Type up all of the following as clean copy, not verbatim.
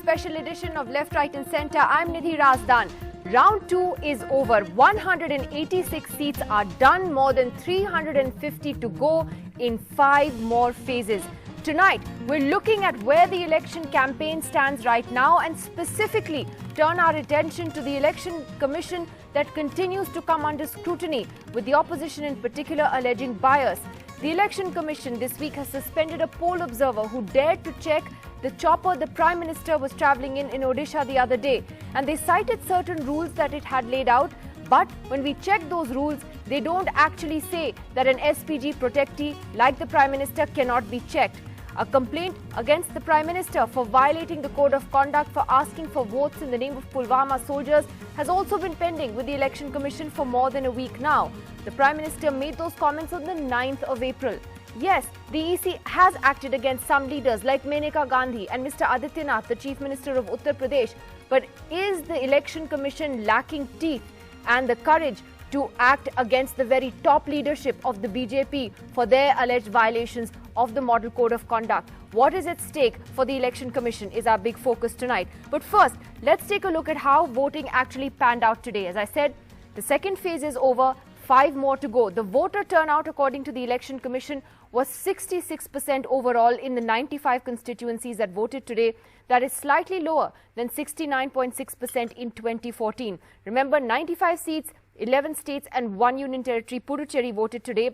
special edition of Left, Right and Centre. I'm Nidhi Razdan. Round 2 is over. 186 seats are done, more than 350 to go in 5 more phases. Tonight, we're looking at where the election campaign stands right now and specifically turn our attention to the Election Commission that continues to come under scrutiny, with the opposition in particular alleging bias. The Election Commission this week has suspended a poll observer who dared to check the chopper the Prime Minister was travelling in Odisha the other day. And they cited certain rules that it had laid out. But when we check those rules, they don't actually say that an SPG protectee like the Prime Minister cannot be checked. A complaint against the Prime Minister for violating the Code of Conduct for asking for votes in the name of Pulwama soldiers has also been pending with the Election Commission for more than a week now. The Prime Minister made those comments on the 9th of April. Yes, the EC has acted against some leaders like Maneka Gandhi and Mr. Adityanath, the Chief Minister of Uttar Pradesh. But is the Election Commission lacking teeth and the courage to act against the very top leadership of the BJP for their alleged violations of the Model Code of Conduct? What is at stake for the Election Commission is our big focus tonight. But first, let's take a look at how voting actually panned out today. As I said, the second phase is over, 5 more to go. The voter turnout, according to the Election Commission, was 66% overall in the 95 constituencies that voted today. That is slightly lower than 69.6% in 2014. Remember, 95 seats, 11 states and 1 union territory, Puducherry, voted today.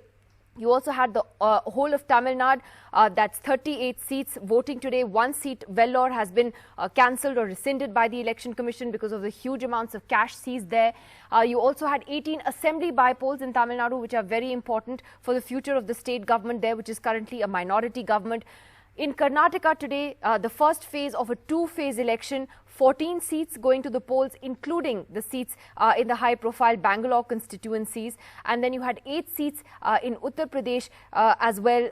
You also had the whole of Tamil Nadu, that's 38 seats voting today. 1 seat, Vellore, has been cancelled or rescinded by the Election Commission because of the huge amounts of cash seized there. You also had 18 assembly by-polls in Tamil Nadu, which are very important for the future of the state government there, which is currently a minority government. In Karnataka today, the first phase of a 2-phase election, 14 seats going to the polls, including the seats in the high-profile Bangalore constituencies. And then you had 8 seats in Uttar Pradesh as well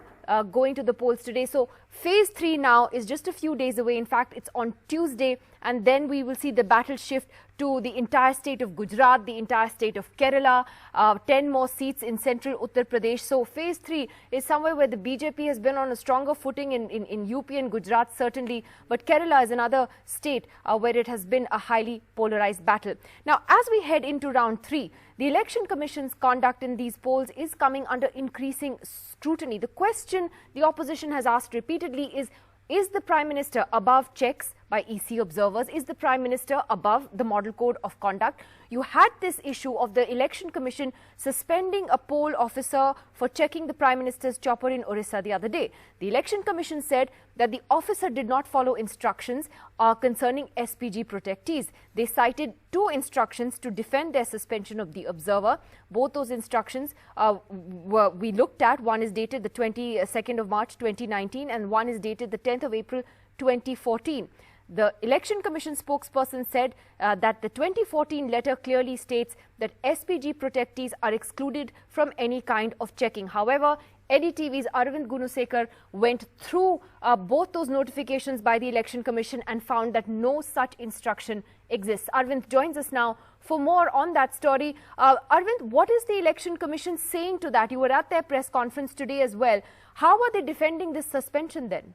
going to the polls today. So phase 3 now is just a few days away. In fact, it's on Tuesday. And then we will see the battle shift to the entire state of Gujarat, the entire state of Kerala, 10 more seats in central Uttar Pradesh. So phase 3 is somewhere where the BJP has been on a stronger footing in UP and Gujarat, certainly. But Kerala is another state where it has been a highly polarized battle. Now, as we head into round 3, the Election Commission's conduct in these polls is coming under increasing scrutiny. The question the opposition has asked repeatedly is the Prime Minister above checks by EC observers? Is the Prime Minister above the Model Code of Conduct? You had this issue of the Election Commission suspending a poll officer for checking the Prime Minister's chopper in Orissa the other day. The Election Commission said that the officer did not follow instructions concerning SPG protectees. They cited 2 instructions to defend their suspension of the observer. Both those instructions we looked at. One is dated the 22nd of March 2019 and one is dated the 10th of April 2014. The Election Commission spokesperson said that the 2014 letter clearly states that SPG protectees are excluded from any kind of checking. However, NDTV's Arvind Gunusekar went through both those notifications by the Election Commission and found that no such instruction exists. Arvind joins us now for more on that story. Arvind, what is the Election Commission saying to that? You were at their press conference today as well. How are they defending this suspension then?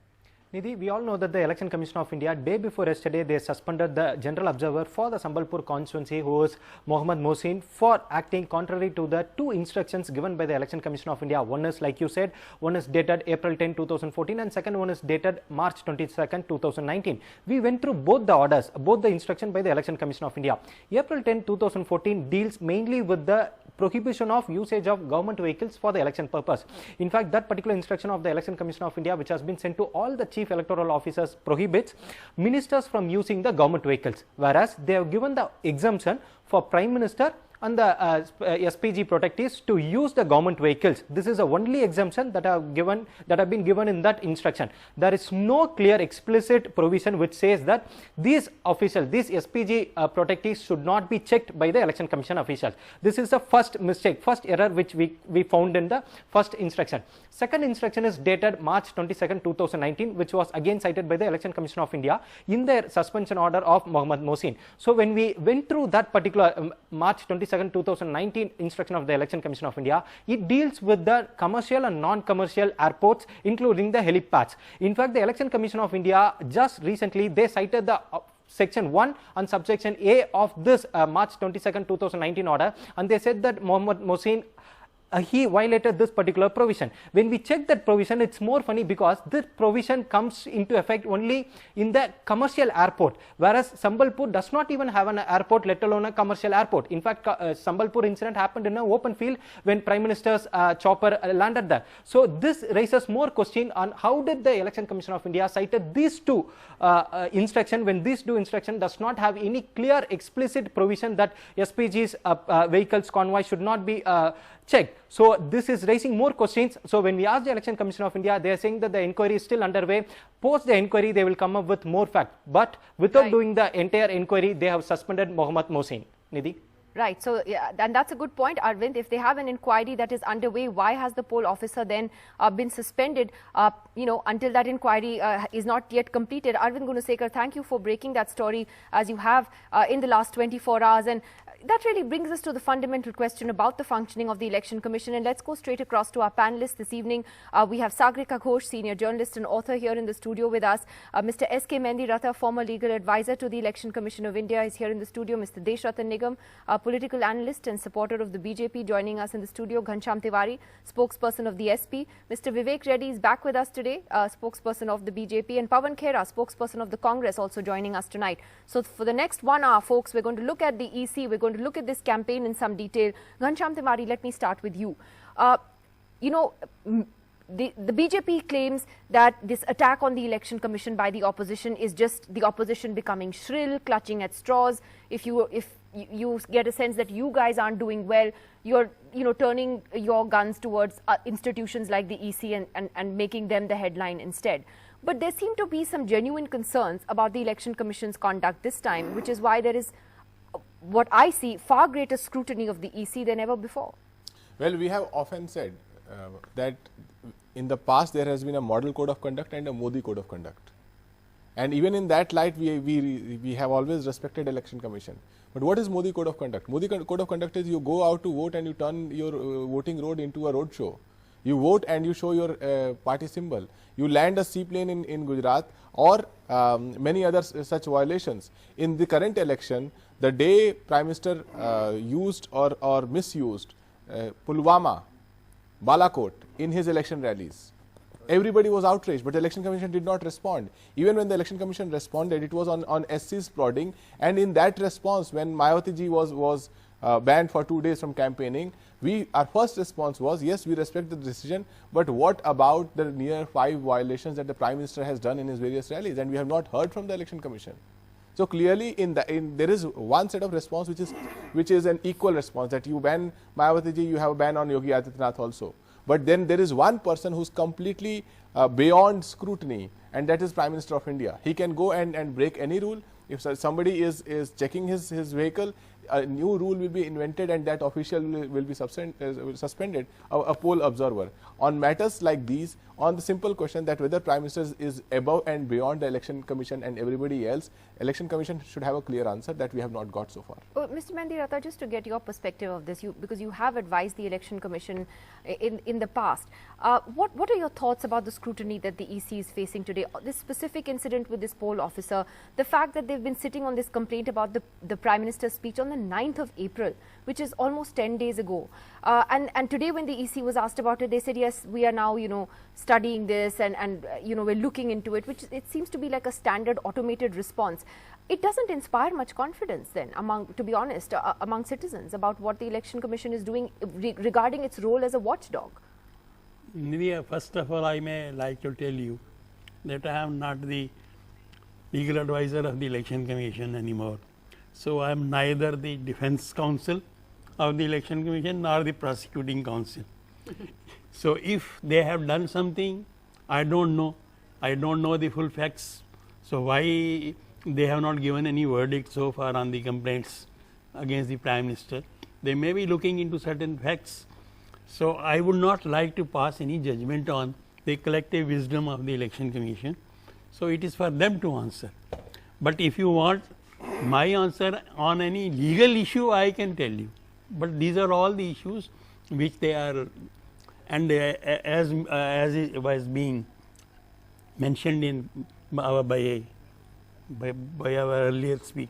Nidhi, we all know that the Election Commission of India, day before yesterday, they suspended the General Observer for the Sambalpur constituency, who was Mohammad Mohsin, for acting contrary to the 2 instructions given by the Election Commission of India. One is, like you said, one is dated April 10, 2014 and second one is dated March 22nd, 2019. We went through both the orders, both the instruction by the Election Commission of India. April 10, 2014 deals mainly with the prohibition of usage of government vehicles for the election purpose. In fact, that particular instruction of the Election Commission of India, which has been sent to all the chief electoral officers, prohibits ministers from using the government vehicles, whereas they have given the exemption for Prime Minister and the SPG protectees to use the government vehicles. This is the only exemption that have been given in that instruction. There is no clear explicit provision which says that these officials, these SPG protectees should not be checked by the Election Commission officials. This is the first mistake, first error which we found in the first instruction. Second instruction is dated March 22nd, 2019, which was again cited by the Election Commission of India in their suspension order of Mohammad Mohsin. So when we went through that particular March 22nd, 22nd, 2019 instruction of the Election Commission of India, it deals with the commercial and non-commercial airports, including the helipads. In fact, the Election Commission of India just recently, they cited the Section 1 and subsection A of this March 22nd, 2019 order, and they said that Mohammed Mohsin he violated this particular provision. When we check that provision, it's more funny because this provision comes into effect only in the commercial airport, whereas Sambalpur does not even have an airport, let alone a commercial airport. In fact, Sambalpur incident happened in an open field when Prime Minister's chopper landed there. So this raises more question on how did the Election Commission of India cited these two instructions when these two instructions does not have any clear explicit provision that SPG's vehicles convoy should not be checked. So this is raising more questions. So when we ask the Election Commission of India, they are saying that the inquiry is still underway. Post the inquiry, they will come up with more facts. But without doing the entire inquiry, they have suspended Mohammed Mohsin. Nidhi? Right. So, yeah, and that's a good point, Arvind. If they have an inquiry that is underway, why has the poll officer then been suspended, until that inquiry is not yet completed? Arvind Gunasekar, thank you for breaking that story as you have in the last 24 hours. And that really brings us to the fundamental question about the functioning of the Election Commission. And let's go straight across to our panelists this evening. We have Sagrika Ghosh, senior journalist and author, here in the studio with us. Mr. S.K. Mendiratha, former legal advisor to the Election Commission of India, is here in the studio. Mr. Deshratan Nigam, a political analyst and supporter of the BJP, joining us in the studio. Ghanshyam Tiwari, spokesperson of the SP. Mr. Vivek Reddy is back with us today, spokesperson of the BJP. And Pawan Khera, spokesperson of the Congress, also joining us tonight. So for the next 1 hour, folks, we're going to look at the EC. We're going to look at this campaign in some detail. Ghanshyam Tiwari, let me start with you. The BJP claims that this attack on the Election Commission by the opposition is just the opposition becoming shrill, clutching at straws. If you get a sense that you guys aren't doing well, you're turning your guns towards institutions like the EC and making them the headline instead. But there seem to be some genuine concerns about the Election Commission's conduct this time, which is why there is what I see far greater scrutiny of the EC than ever before. Well, we have often said that in the past there has been a model code of conduct and a Modi code of conduct, and even in that light we have always respected Election Commission. But what is Modi code of conduct? Modi code of conduct is you go out to vote and you turn your voting road into a road show. You vote and you show your party symbol. You land a seaplane in Gujarat or many other such violations. In the current election, the day Prime Minister used or misused Pulwama, Balakot in his election rallies, everybody was outraged, but the Election Commission did not respond. Even when the Election Commission responded, it was on SC's prodding, and in that response, when Mayawati ji was banned for 2 days from campaigning, our first response was, yes, we respect the decision, but what about the near 5 violations that the Prime Minister has done in his various rallies, and we have not heard from the Election Commission. So clearly, there is one set of response which is an equal response, that you ban Mayawati ji, you have a ban on Yogi Adityanath also. But then there is one person who's completely beyond scrutiny, and that is Prime Minister of India. He can go and break any rule. If somebody is checking his vehicle, a new rule will be invented and that official will be suspended, a poll observer. On matters like these, on the simple question that whether Prime Minister is above and beyond the Election Commission and everybody else, Election Commission should have a clear answer that we have not got so far. Mr. Mendiratha, just to get your perspective of this, because you have advised the Election Commission in the past, what are your thoughts about the scrutiny that the EC is facing today? This specific incident with this poll officer, the fact that they've been sitting on this complaint about the Prime Minister's speech on the 9th of April, which is almost 10 days ago. And today when the EC was asked about it, they said, yes, we are now, studying this and we're looking into it, which it seems to be like a standard automated response. It doesn't inspire much confidence then, to be honest, among citizens about what the Election Commission is doing regarding its role as a watchdog. Nidhi, first of all, I may like to tell you that I am not the legal advisor of the Election Commission anymore. So I am neither the defense counsel of the Election Commission nor the prosecuting counsel. So if they have done something, I don't know. I don't know the full facts. So why they have not given any verdict so far on the complaints against the Prime Minister? They may be looking into certain facts. So I would not like to pass any judgment on the collective wisdom of the Election Commission. So it is for them to answer. But if you want my answer on any legal issue, I can tell you But these are all the issues which they are, and as it was being mentioned in by our earlier speak,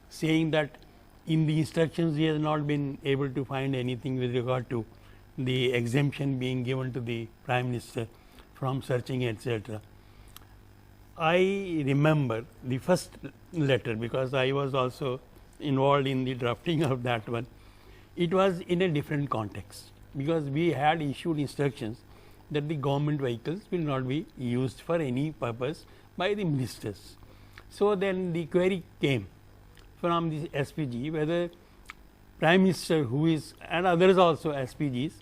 saying that in the instructions he has not been able to find anything with regard to the exemption being given to the Prime Minister from searching, etc. I remember the first letter, because I was also involved in the drafting of that one. It was in a different context, because we had issued instructions that the government vehicles will not be used for any purpose by the ministers. So, then the query came from the SPG whether Prime Minister, who is, and others also SPGs,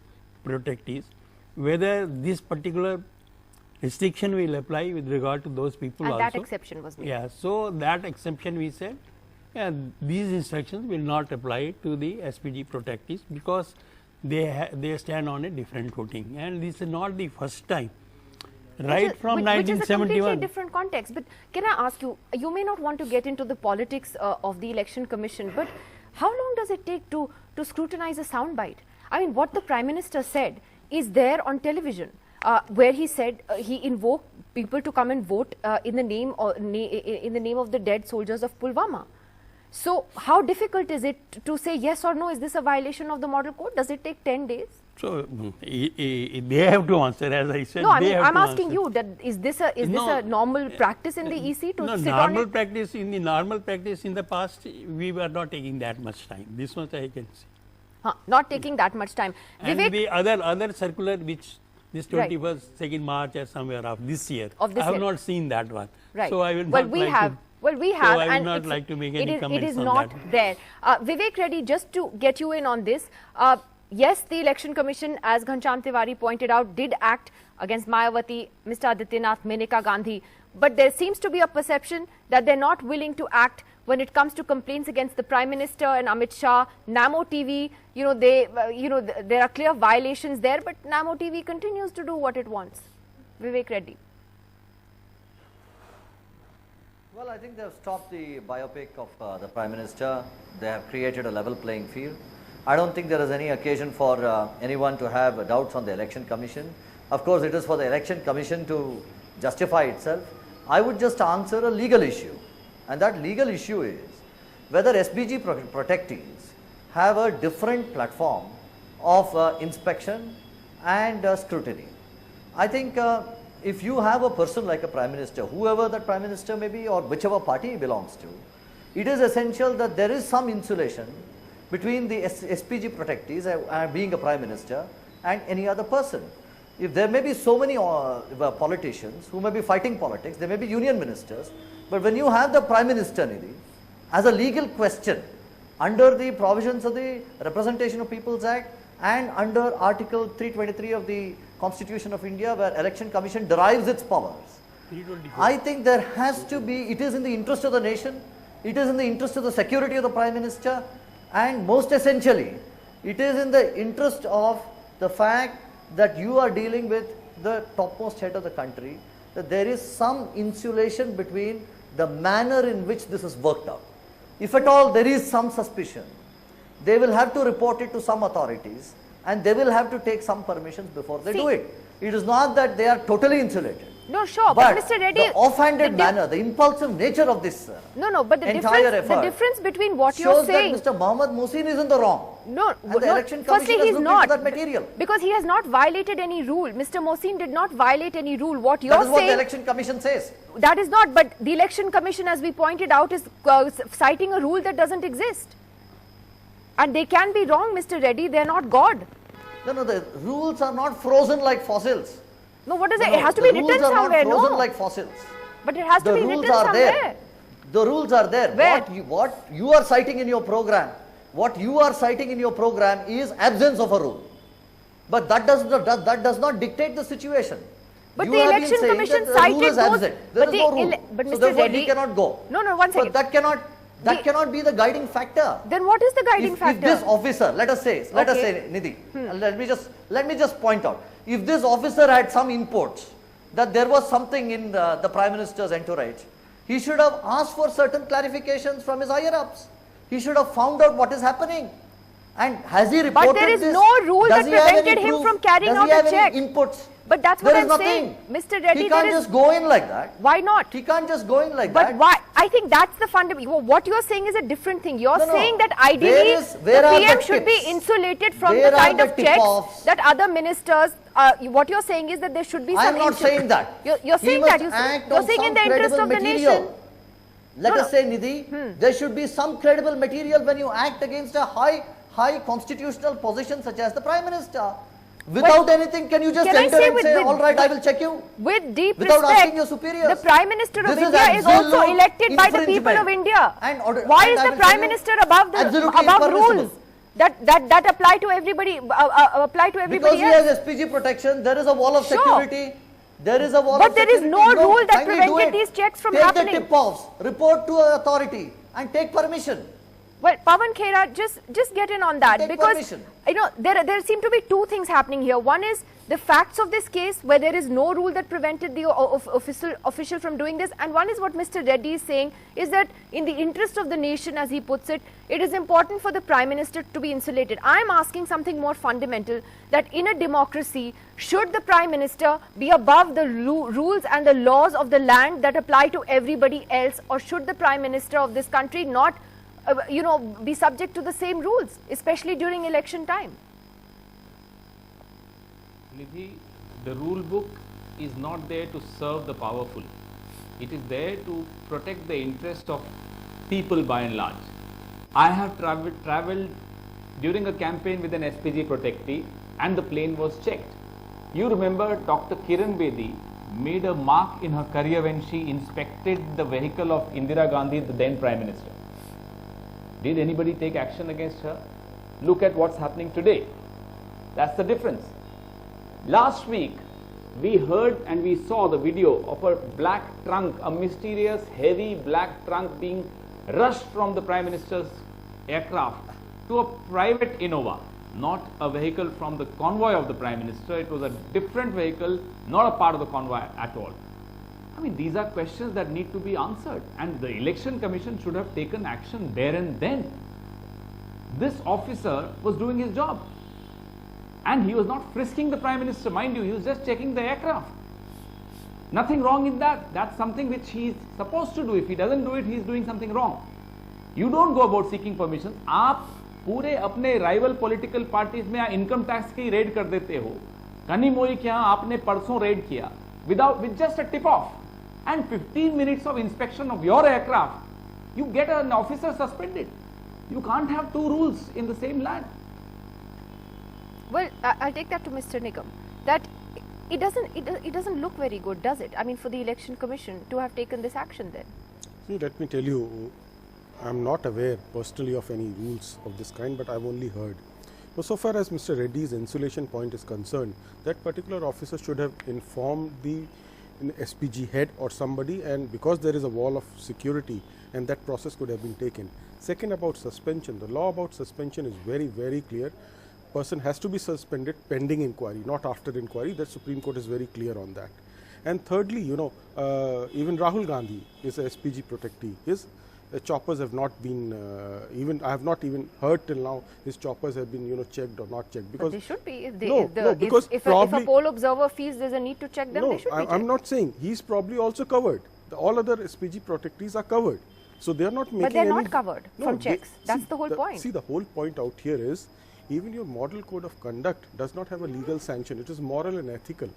protectees, whether this particular restriction will apply with regard to those people and also. that exception was made. Yeah, so that exception we said, yeah, these instructions will not apply to the SPG protectees, because they stand on a different footing, and this is not the first time. Right from 1971. Which is a completely different context. But can I ask you, you may not want to get into the politics of the Election Commission, but how long does it take to scrutinize a soundbite? I mean, what the Prime Minister said is there on television, where he said he invoked people to come and vote in the name of the dead soldiers of Pulwama. So, how difficult is it to say yes or no? Is this a violation of the Model Code? Does it take 10 days? So, they have to answer, as I said. No, I mean, I'm asking you that is this a normal practice in the EC to sit on it? Practice, in the normal practice in the past, we were not taking that much time. This much I can say. Not taking that much time. And Vivek, the other circular, which this 2nd March or somewhere of this year, I have not seen that one. Right. So, I will well, not we like have. to, Well, we have, so I would and not like to make any comments it is on not that. there. Vivek Reddy, just to get you in on this, yes, the Election Commission, as Ghanshyam Tiwari pointed out, did act against Mayawati, Mr. Adityanath, Maneka Gandhi, but there seems to be a perception that they're not willing to act when it comes to complaints against the Prime Minister and Amit Shah. Namo TV, there are clear violations there, but Namo TV continues to do what it wants. Vivek Reddy. Well, I think they have stopped the biopic of the Prime Minister. They have created a level playing field. I don't think there is any occasion for anyone to have doubts on the Election Commission. Of course, it is for the Election Commission to justify itself. I would just answer a legal issue, and that legal issue is whether SPG protectees have a different platform of inspection and scrutiny. I think if you have a person like a Prime Minister, whoever that Prime Minister may be or whichever party he belongs to, it is essential that there is some insulation between the SPG protectees being a Prime Minister and any other person. If there may be so many politicians who may be fighting politics, there may be union ministers, but when you have the Prime Minister, Nidhi, as a legal question under the provisions of the Representation of People's Act and under Article 323 of the Constitution of India, where Election Commission derives its powers, I think there has to be, it is in the interest of the nation, it is in the interest of the security of the Prime Minister, and most essentially, it is in the interest of the fact that you are dealing with the topmost head of the country, that there is some insulation between the manner in which this is worked out. If at all there is some suspicion, they will have to report it to some authorities and they will have to take some permissions before they do it. It is not that they are totally insulated. No, sure, but Mr. Reddy, the offhanded manner, the impulsive nature of this but the difference between what you're saying, that Mr. Mohammad Mohsin is in the wrong. No, the Election firstly Commission he's not, that material. Because he has not violated any rule. Mr. Mohsin did not violate any rule. What you're saying, that is what the Election Commission says. That is not, but the Election Commission, as we pointed out, is citing a rule that doesn't exist. And they can be wrong, Mr. Reddy, they are not God. No, the rules are not frozen like fossils. No, what is it? It has to be written somewhere, no? Frozen like fossils. But it has to be written somewhere. There. The rules are there. Where? What you are citing in your program, is absence of a rule. But that does not dictate the situation. But you the Election Commission cited those. There is no rule. But so Mr. therefore Reddy, we cannot go. No, one second. But that cannot be the guiding factor. Then what is the guiding factor? If this officer, let us say, Nidhi, let me just point out. If this officer had some inputs that there was something in the Prime Minister's entourage, he should have asked for certain clarifications from his higher ups. He should have found out what is happening. And has he reported But there is this? no rule Does that he have any prevented him proof? from carrying Does out he have a check. any inputs? But that's what There I'm is nothing. saying. Mr. Reddy, he there can't is- just go in like that. Why not? He can't just go in like But that. why? I think that's the fundamental. What you're saying is a different thing. You're No, no. saying that ideally Where the are PM the should be tips? insulated from Where the are kind the of checks tip-offs? that other ministers. What you're saying is that there should be some. I'm not saying that. You're He saying must that. act You're on saying in some the interest credible of the material. nation. Let No, us say, Nidhi, there should be some credible material when you act against a high constitutional position such as the Prime Minister. Without anything, can you just Can I enter say and with- say, with- all right, I will check you? With deep Without respect, asking your superiors. the Prime Minister of This is India is also absolute elected by the people of infringement. India. And Why and is I the will Prime tell you, Minister above absolutely above rules impermissible. that apply to everybody? Apply to Because everybody he else. has SPG protection, there is a wall of Sure. security. There is a wall But of there is security. no rule that kindly do prevented it. these checks from Take happening. the tip-offs, report to an authority and take permission. Well, Pawan Khera, just get in on that, Take because permission. you know there seem to be two things happening here. One is the facts of this case, where there is no rule that prevented the official from doing this, and one is what Mr. Reddy is saying, is that in the interest of the nation, as he puts it, it is important for the Prime Minister to be insulated. I am asking something more fundamental, that in a democracy, should the Prime Minister be above the rules and the laws of the land that apply to everybody else, or should the Prime Minister of this country not be subject to the same rules, especially during election time? Nidhi, the rule book is not there to serve the powerful. It is there to protect the interest of people by and large. I have traveled during a campaign with an SPG protectee and the plane was checked. You remember Dr. Kiran Bedi made a mark in her career when she inspected the vehicle of Indira Gandhi, the then Prime Minister. Did anybody take action against her? Look at what's happening today. That's the difference. Last week, we heard and we saw the video of a black trunk, a mysterious heavy black trunk being rushed from the Prime Minister's aircraft to a private Innova, not a vehicle from the convoy of the Prime Minister. It was a different vehicle, not a part of the convoy at all. I mean, these are questions that need to be answered, and the Election Commission should have taken action there and then. This officer was doing his job. And he was not frisking the Prime Minister, mind you, he was just checking the aircraft. Nothing wrong in that. That's something which he is supposed to do. If he doesn't do it, he is doing something wrong. You don't go about seeking permission. आप पूरे अपने rival political parties में income tax की raid कर देते हो. कनिमोई के यहाँ आपने परसों raid किया with just a tip off and 15 minutes of inspection of your aircraft, you get an officer suspended. You can't have two rules in the same land. Well, I'll take that to Mr. Nigam. That it doesn't look very good, does it? I mean, for the Election Commission to have taken this action then. See, let me tell you, I'm not aware personally of any rules of this kind, but I've only heard. So far as Mr. Reddy's insulation point is concerned, that particular officer should have informed the SPG head or somebody, and because there is a wall of security, and that process could have been taken. Second, about suspension, the law about suspension is very, very clear. Person has to be suspended pending inquiry, not after inquiry. The Supreme Court is very clear on that. And thirdly, even Rahul Gandhi is a SPG protectee. His choppers have not been I have not even heard till now his choppers have been checked or not checked, because But they should be. If a poll observer feels there's a need to check them, they should be checked. I'm not saying he's probably also covered. All other SPG protectees are covered, so they are not making. But they're any, not covered from checks. That's the whole point. See, the whole point out here is, even your model code of conduct does not have a legal sanction. It is moral and ethical.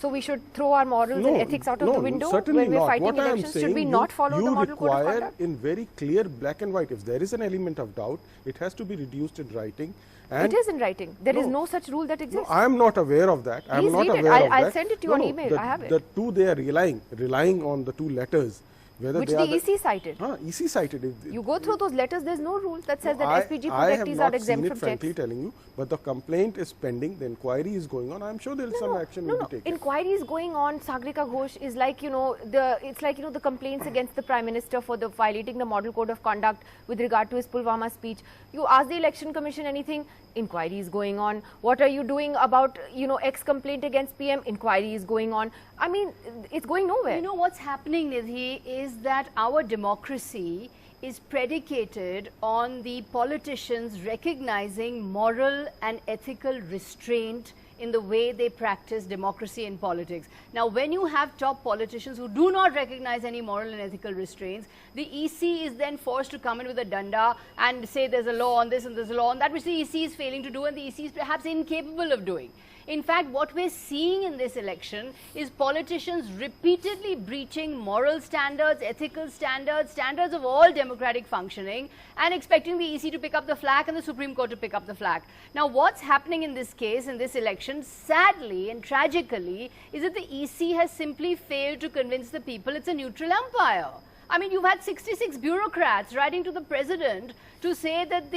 So we should throw our morals and ethics out of the window certainly when we're not. fighting What elections? Should we not follow the model code of You require conduct? in very clear black and white. If there is an element of doubt, it has to be reduced in writing. And it is in writing. There is No. no such rule that no, exists. I am not aware of that. I am Please not read it. aware of I'll that. send it to you on email. I have it. The two they are relying on the two letters. Whether Which they the are EC cited. EC cited. You go through those letters, there's no rule that says that SPG I have protectees not are exempt seen it, from frankly checks. telling you, but the complaint is pending, the inquiry is going on. I am sure there is some action will be taken. Inquiry is going on. Sagrika Ghosh is like, the complaints against the Prime Minister for the violating the model code of conduct with regard to his Pulwama speech. You ask the Election Commission anything, inquiry is going on. What are you doing about, X complaint against PM? Inquiry is going on. I mean, it's going nowhere. You know what's happening, Nidhi, is that our democracy is predicated on the politicians recognizing moral and ethical restraint in the way they practice democracy and politics. Now, when you have top politicians who do not recognize any moral and ethical restraints, the EC is then forced to come in with a danda and say there's a law on this and there's a law on that, which the EC is failing to do and the EC is perhaps incapable of doing. In fact, what we're seeing in this election is politicians repeatedly breaching moral standards, ethical standards, standards of all democratic functioning, and expecting the EC to pick up the slack and the Supreme Court to pick up the slack. Now, what's happening in this case, in this election, sadly and tragically, is that the EC has simply failed to convince the people it's a neutral umpire. I mean, you've had 66 bureaucrats writing to the president to say that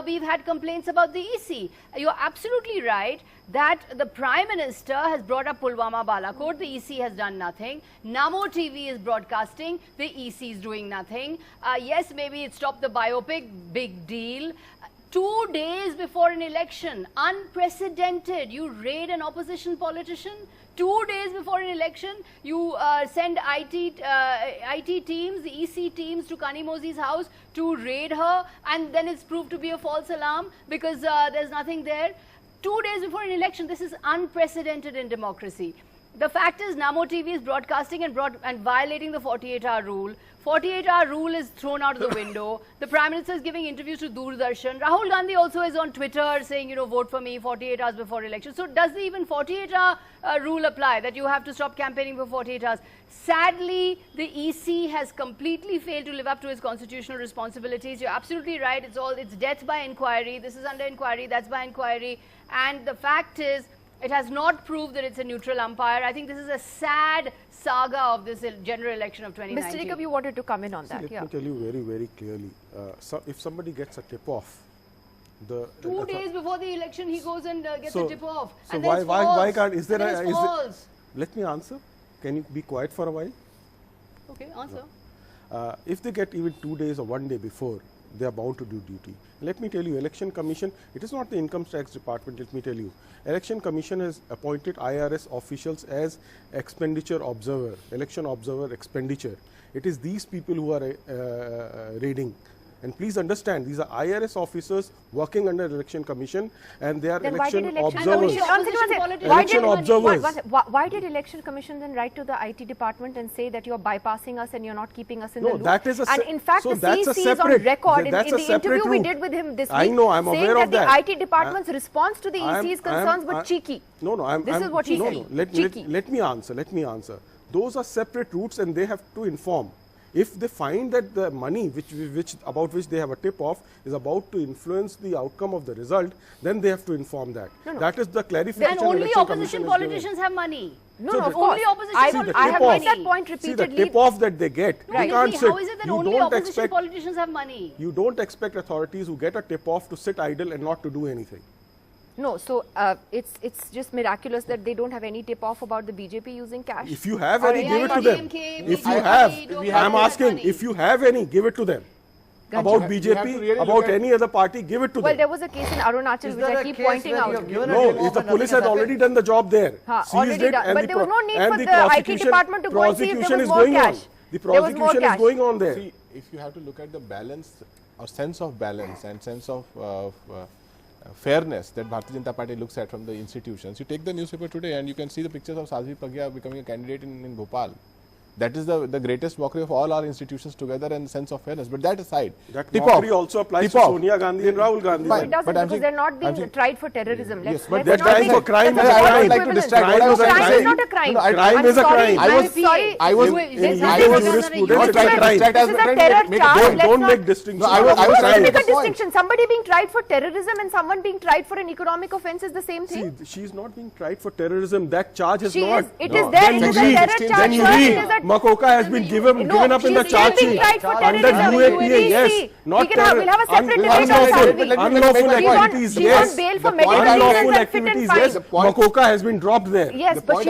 we've had complaints about the EC. You're absolutely right that the Prime Minister has brought up Pulwama Balakot, the EC has done nothing. Namo TV is broadcasting, the EC is doing nothing. Yes, maybe it stopped the biopic, big deal. 2 days before an election, unprecedented, you raid an opposition politician. 2 days before an election, you send IT teams, the EC teams to Kanimozhi's house to raid her, and then it's proved to be a false alarm because there's nothing there. 2 days before an election, this is unprecedented in democracy. The fact is, Namo TV is broadcasting and violating the 48-hour rule. 48-hour rule is thrown out of the window. The Prime Minister is giving interviews to Doordarshan. Rahul Gandhi also is on Twitter saying, you know, vote for me 48 hours before election. So does the even 48-hour rule apply that you have to stop campaigning for 48 hours? Sadly, the EC has completely failed to live up to its constitutional responsibilities. You're absolutely right. It's death by inquiry. This is under inquiry. That's by inquiry. And the fact is, it has not proved that it's a neutral umpire. I think this is a sad saga of this general election of 2019. Mr. Jacob, you wanted to come in on that. Let me tell you very, very clearly. So if somebody gets a tip-off, 2 days before the election, he goes and gets a tip-off. So why can't? Is there a? Let me answer. Can you be quiet for a while? Okay, answer. If they get even 2 days or 1 day before, they are bound to do duty. Let me tell you, Election Commission, it is not the Income Tax Department, let me tell you. Election Commission has appointed IRS officials as expenditure observer, election observer expenditure. It is these people who are raiding. And please understand, these are IRS officers working under Election Commission, and they are election observers. Why did Election Commission then write to the IT department and say that you're bypassing us and you're not keeping us in the loop? That is and in fact, the CEC is on record in the interview we did with him this week. I know, I'm aware of that. The IT department's response to the EC's concerns were cheeky. This is what he said. Let me answer. Those are separate routes, and they have to inform. If they find that the money about which they have a tip-off is about to influence the outcome of the result, then they have to inform that. That is the clarification. And only opposition politicians have money. Only opposition. I have made that point repeatedly. See, the tip-off that they get. Right. How is it that only opposition politicians have money? You don't expect authorities who get a tip-off to sit idle and not to do anything. No, so it's just miraculous that they don't have any tip-off about the BJP using cash. If you have any, give it to them. If you have, I'm asking, if you have any, give it to them. About BJP, about any other party, give it to them. Well, there was a case in Arunachal which I keep pointing out. No, the police has already done the job there. Already done. But there was no need for the IT department to go and see if there was more cash. The prosecution is going on there. See, if you have to look at the balance or sense of balance and sense of fairness that Bharatiya Janata Party looks at from the institutions. You take the newspaper today and you can see the pictures of Sadhvi Pragya becoming a candidate in Bhopal. That is the greatest mockery of all our institutions together and sense of fairness. But that aside, that mockery also applies to Sonia Gandhi and Rahul Gandhi. It doesn't, because they're not being tried for terrorism. Yes, but they're trying for crime. I would like to distract. Crime is not a crime. Crime is a crime. I was Don't make distinctions. Make a distinction. Somebody being tried for terrorism and someone being tried for an economic offence is the same thing. See, she's not being tried for terrorism. That charge is not. It is there. It is a terror charge. Then you read. Makoka has been given up in the charge sheet under UAPA, yes, not unlawful activities, yes. Unlawful activities, yes. Makoka has been dropped there. Yes, but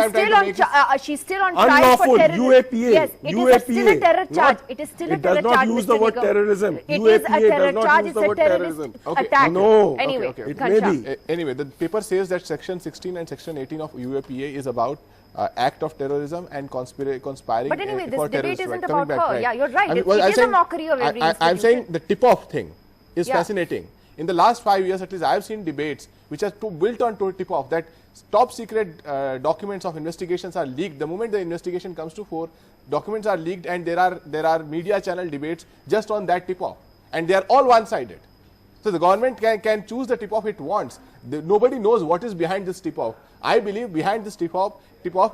she's still on trial for terrorism. UAPA, yes, it is still a terror charge. It is still a terror charge. It does not use the word terrorism. It is a terror charge. It's a terrorist attack. No. Anyway, it may be. Anyway, the paper says that section 16 and section 18 of UAPA is about act of terrorism and conspiring But anyway, for this debate terrorism. isn't Coming about back, her. right. Yeah, you're right. I mean, It I'm is a saying- mockery of every I'm institution. saying the tip-off thing is Yeah. fascinating. In the last 5 years, at least, I have seen debates which are built on to tip-off, that top secret documents of investigations are leaked. The moment the investigation comes to fore, documents are leaked, and there are media channel debates just on that tip-off, and they are all one-sided. So the government can choose the tip-off it wants. Nobody knows what is behind this tip-off. I believe behind this tip-off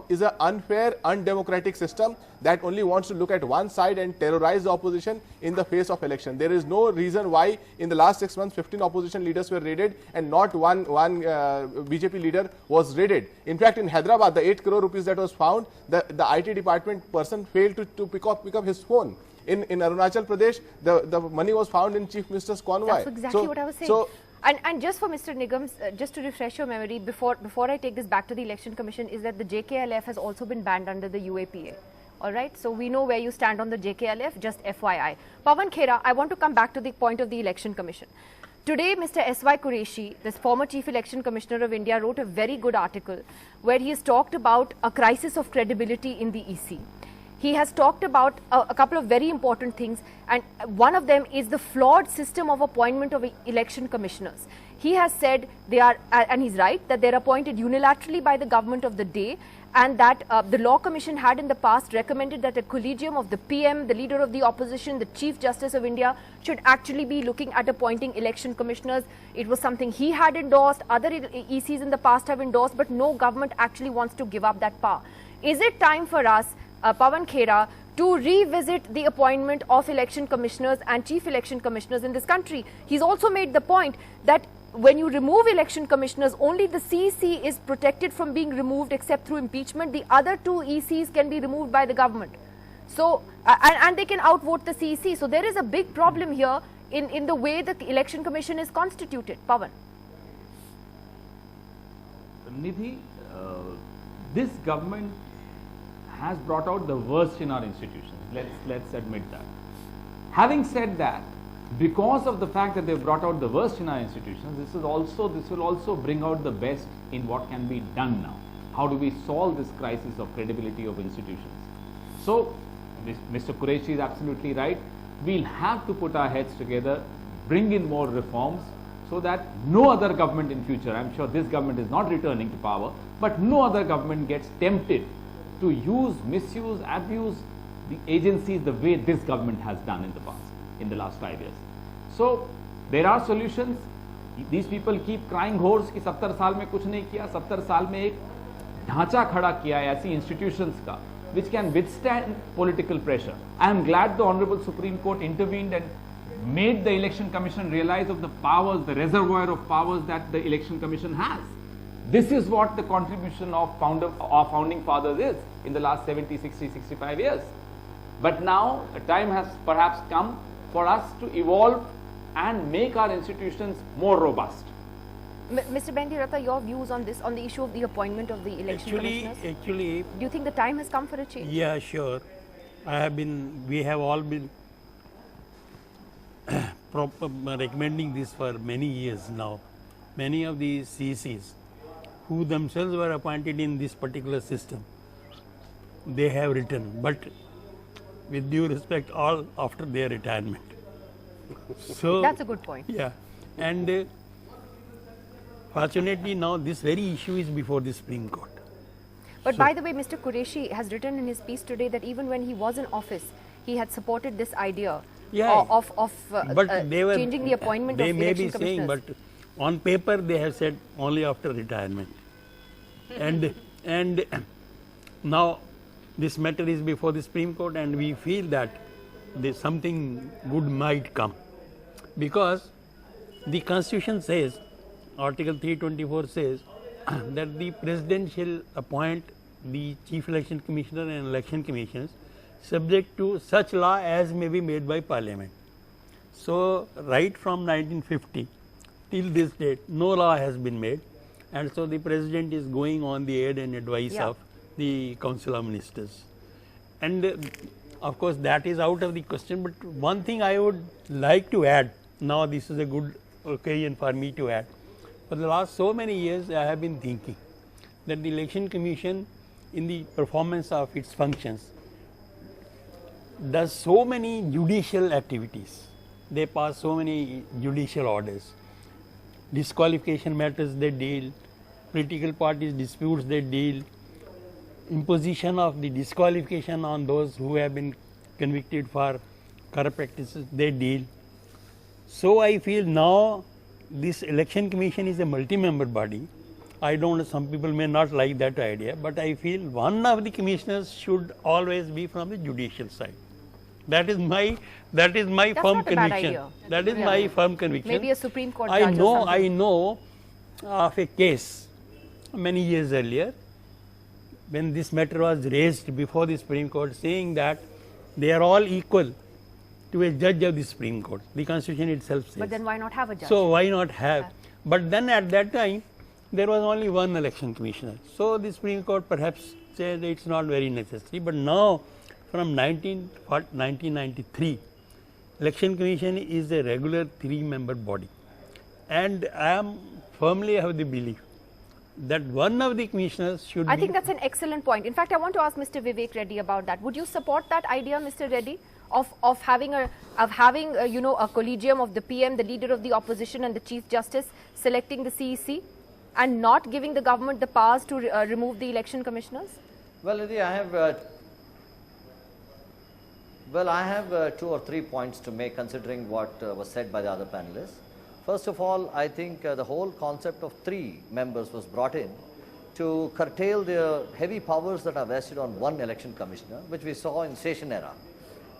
is an unfair, undemocratic system that only wants to look at one side and terrorize the opposition in the face of election. There is no reason why in the last 6 months 15 opposition leaders were raided and not one BJP leader was raided. In fact, in Hyderabad, the 8 crore rupees that was found, the IT department person failed to pick up his phone. In Arunachal Pradesh, the money was found in Chief Minister's convoy. That's exactly what I was saying. So, and just for Mr. Nigam, just to refresh your memory, before I take this back to the Election Commission, is that the JKLF has also been banned under the UAPA. All right, so we know where you stand on the JKLF, just FYI. Pawan Khera, I want to come back to the point of the Election Commission. Today, Mr. S.Y. Qureshi, this former Chief Election Commissioner of India, wrote a very good article where he has talked about a crisis of credibility in the EC. He has talked about a couple of very important things, and one of them is the flawed system of appointment of election commissioners. He has said they are, and he's right, that they're appointed unilaterally by the government of the day, and that the Law Commission had in the past recommended that a collegium of the PM, the leader of the opposition, the Chief Justice of India should actually be looking at appointing election commissioners. It was something he had endorsed, other ECs in the past have endorsed, but no government actually wants to give up that power. Is it time for us, Pawan Khera, to revisit the appointment of election commissioners and chief election commissioners in this country? He's also made the point that when you remove election commissioners, only the CEC is protected from being removed except through impeachment. The other two ECs can be removed by the government. So, and they can outvote the CEC. So there is a big problem here in the way the election commission is constituted. Pawan. Nidhi, this government has brought out the worst in our institutions. Let's admit that. Having said that, because of the fact that they've brought out the worst in our institutions, this will also bring out the best in what can be done now. How do we solve this crisis of credibility of institutions? So, Mr. Qureshi is absolutely right. We'll have to put our heads together, bring in more reforms, so that no other government in future, I'm sure this government is not returning to power, but no other government gets tempted to use, misuse, abuse the agencies the way this government has done in the past, in the last 5 years. So, there are solutions. These people keep crying hoarse कि 70 साल में कुछ नहीं किया, 70 साल में एक ढांचा खड़ा किया है ऐसी institutions का, which can withstand political pressure. I am glad the Honorable Supreme Court intervened and made the Election Commission realize of the powers, the reservoir of powers that the Election Commission has. This is what the contribution of founding fathers is in the last 70, 60, 65 years. But now a time has perhaps come for us to evolve and make our institutions more robust. Mr. Bendiratta, your views on this, on the issue of the appointment of the election commissioners? Actually, do you think the time has come for a change? yeah, sure. We have all been recommending this for many years now. Many of these CCs who themselves were appointed in this particular system, they have written, but with due respect, all after their retirement. So that's a good point. Yeah, and fortunately now this very issue is before the Supreme Court. But by the way, Mr. Qureshi has written in his piece today that even when he was in office, he had supported this idea of changing the appointment of election commissioners. They may be saying, but on paper they have said only after retirement. And now this matter is before the Supreme Court, and we feel that something good might come, because the Constitution says, Article 324 says that the President shall appoint the Chief Election Commissioner and election commissions subject to such law as may be made by Parliament. So right from 1950 till this date, no law has been made, and so the President is going on the aid and advice of the Council of Ministers. And of course that is out of the question, but one thing I would like to add, now this is a good occasion for me to add. For the last so many years I have been thinking that the Election Commission in the performance of its functions, does so many judicial activities. They pass so many judicial orders. Disqualification matters they deal, political parties disputes they deal, imposition of the disqualification on those who have been convicted for corrupt practices they deal. So I feel now this election commission is a multi-member body. I don't know, some people may not like that idea, but I feel one of the commissioners should always be from the judicial side. That is my That's firm not a bad conviction. idea. That is Yeah. my firm conviction. Maybe a Supreme Court judge or I something. know of a case many years earlier when this matter was raised before the Supreme Court, saying that they are all equal to a judge of the Supreme Court. The Constitution itself says. But then why not have a judge? So why not have? But then at that time, there was only one election commissioner. So the Supreme Court perhaps said it's not very necessary. But now, from 1993, Election Commission is a regular 3-member body. And I am firmly of the belief that one of the commissioners should I be. think that's an excellent point. In fact, I want to ask Mr. Vivek Reddy about that. Would you support that idea, Mr. Reddy, of having a collegium of the PM, the leader of the opposition, and the Chief Justice selecting the CEC, and not giving the government the powers to remove the election commissioners? Well, Nidhi, I have 2 or 3 points to make considering what was said by the other panelists. First of all, I think the whole concept of 3 members was brought in to curtail the heavy powers that are vested on one election commissioner, which we saw in Session era.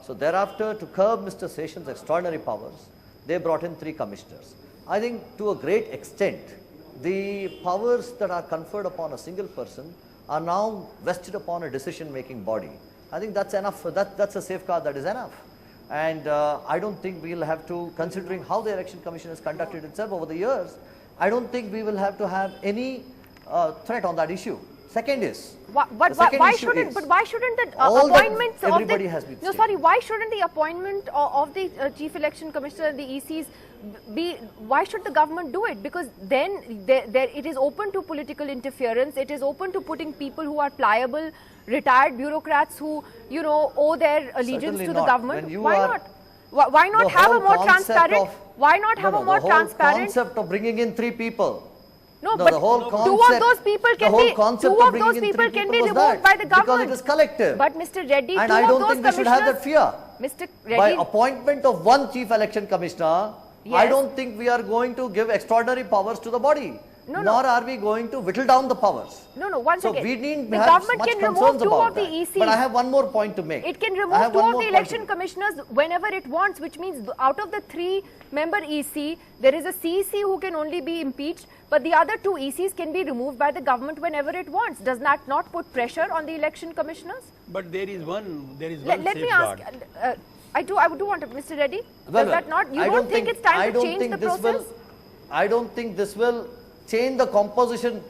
So thereafter, to curb Mr. Sessions' extraordinary powers, they brought in 3 commissioners. I think to a great extent, the powers that are conferred upon a single person are now vested upon a decision-making body. I think that's enough. That's a safeguard that is enough. And I don't think we'll have to, considering how the election commission has conducted itself over the years, I don't think we will have to have any threat on that issue. Second is, Why shouldn't the all that appointments everybody of has been the stating. why shouldn't the appointment of the chief election commissioner and the ECs be, why should the government do it? Because then it is open to political interference, it is open to putting people who are pliable, retired bureaucrats who owe their allegiance Certainly to the not. government. When you Why are- not? Why not the have a whole more concept transparent? of- Why not have a more the whole transparent? concept of bringing in 3 people. No, No, but the whole two of concept- those people the can whole be concept two of of bringing those in people 3 can people be was removed that, by the government. because it is collective. But Mr. Reddy, And two I of don't those think we should have that commissioners- fear. Mr. By Reddy, appointment of one chief election commissioner, I Yes. don't think we are going to give extraordinary powers to the body. No, Nor are we going to whittle down the powers. once So again, we need the have government much can remove concerns 2 about of the that. ECs. But I have one more point to make. It can I remove have 2 one of more the point to election make. commissioners whenever it wants, which means out of the 3-member EC, there is a CEC who can only be impeached, but the other 2 ECs can be removed by the government whenever it wants. Does that not put pressure on the election commissioners? But there is one Let me ask. safeguard. I do want to, Mr. Reddy. Well, Does that not? You I don't think it's time I to don't change think the this process? I don't think this will change the composition.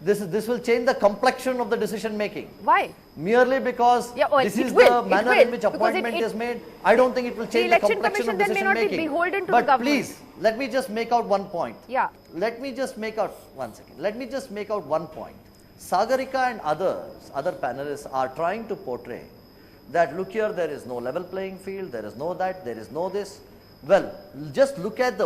This will change the complexion of the decision making. Why? Merely because Yeah, well, this it is will, the it manner will, in which because appointment it- is made. I don't think it will change the election complexion commission of then may decision not be making. beholden to the But government. please, let me just make out one point. Yeah. Let me just make out one second. Let me just make out one point. Sagarika and other panelists are trying to portray that look here, there is no level playing field, there is no that, there is no this. Well, just look at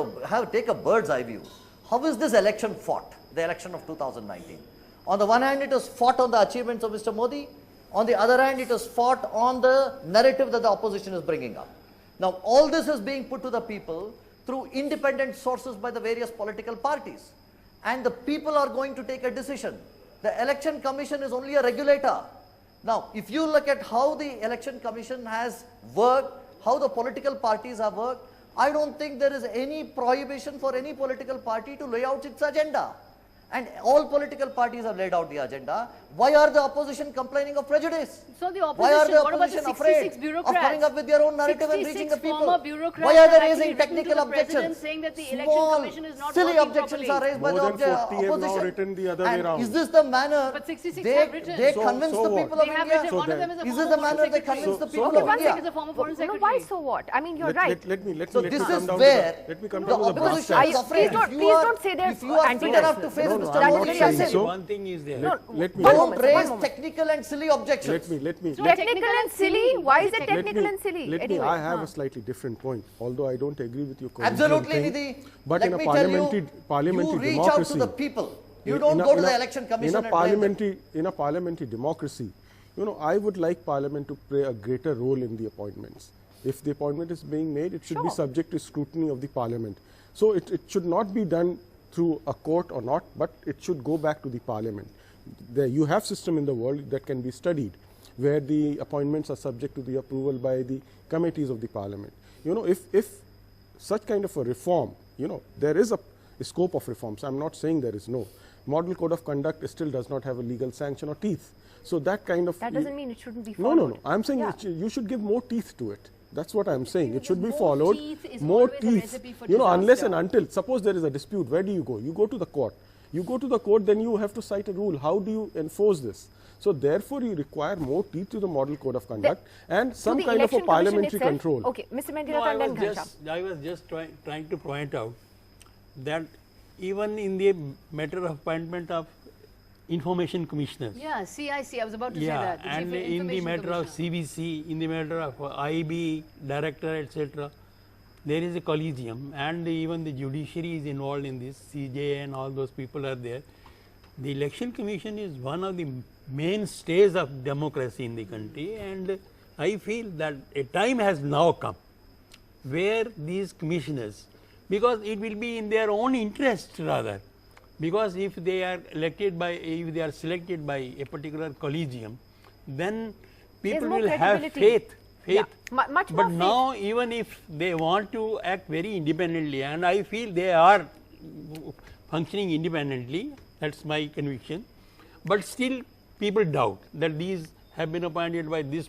take a bird's eye view. How is this election fought? The election of 2019. On the one hand, it was fought on the achievements of Mr. Modi. On the other hand, it was fought on the narrative that the opposition is bringing up. Now, all this is being put to the people through independent sources by the various political parties. And the people are going to take a decision. The election commission is only a regulator. Now, if you look at how the election commission has worked, how the political parties have worked, I don't think there is any prohibition for any political party to lay out its agenda. And all political parties have laid out the agenda. Why are the opposition complaining of prejudice? So the Why are opposition, the what about the opposition 66 afraid bureaucrats? of coming up with their own narrative and reaching the 66 people? former bureaucrats Why are they have actually raising written to technical the president objections? saying that the election Small, commission is not silly working objections properly. are raised by More the than 40 have now opposition. written the other way And round. is this the manner But 66 they, have written. they So- convince so the what? people of They have India? written, one of them is a Is this former the foreign manner they secretary. convince the So- people so of what? India? He's a former foreign No, secretary. why so what? I mean, you're right. Let me So come this down is to where let me come the down to the brass opposition Are is you- tacks. afraid. please don't say they're If you are fit enough to anti-national. face No, no, Mr. I'm Modi not says saying it. so. One thing is there. Let me Don't One raise moment. technical and silly objections. let me Technical and silly? Why is it technical and silly? Let me. Anyway, I have a slightly different point, although I don't agree with your Absolutely, thing, Nidhi. but Let in a me tell you, parliamentary you reach democracy, out to the people. You in don't a- go to in the a- election commission in a and blame them. parliamentary democracy, you know, I would like Parliament to play a greater role in the appointments. If the appointment is being made, it should be subject to scrutiny of the Parliament. So it should not be done through a court or not, but it should go back to the Parliament. You have system in the world that can be studied, where the appointments are subject to the approval by the committees of the Parliament. You know, if such kind of a reform, you know, there is a scope of reforms. I'm not saying there is no. Model Code of Conduct still does not have a legal sanction or teeth. So that kind of... that doesn't mean it shouldn't be No, followed. no, no. I'm saying you should give more teeth to it. That's what I'm saying. It should be More followed. teeth is More always a teeth. recipe for You know, unless disaster. and until, suppose there is a dispute, where do you go? You go to the court. You go to the court, then you have to cite a rule. How do you enforce this? So therefore, you require more teeth to the Model Code of Conduct and To some the kind of a election commission parliamentary itself- control. Okay, Mr. No, Mendiratha and then Ghanshyam. I was just trying to point out that even in the matter of appointment of information commissioners, Yeah, CIC, I was about to say yeah, that. and Chief in the Information matter of Commissioner. CBC, in the matter of IB, director, etc., there is a collegium, and even the judiciary is involved in this, CJ and all those people are there. The election commission is one of the mainstays of democracy in the country, and I feel that a time has now come where these commissioners, because it will be in their own interest rather, because if they are elected by, if they are selected by a particular collegium, then people more will have credibility. faith. Yeah, much more But faith. now even if they want to act very independently, and I feel they are functioning independently, that's my conviction, but still people doubt that these have been appointed by this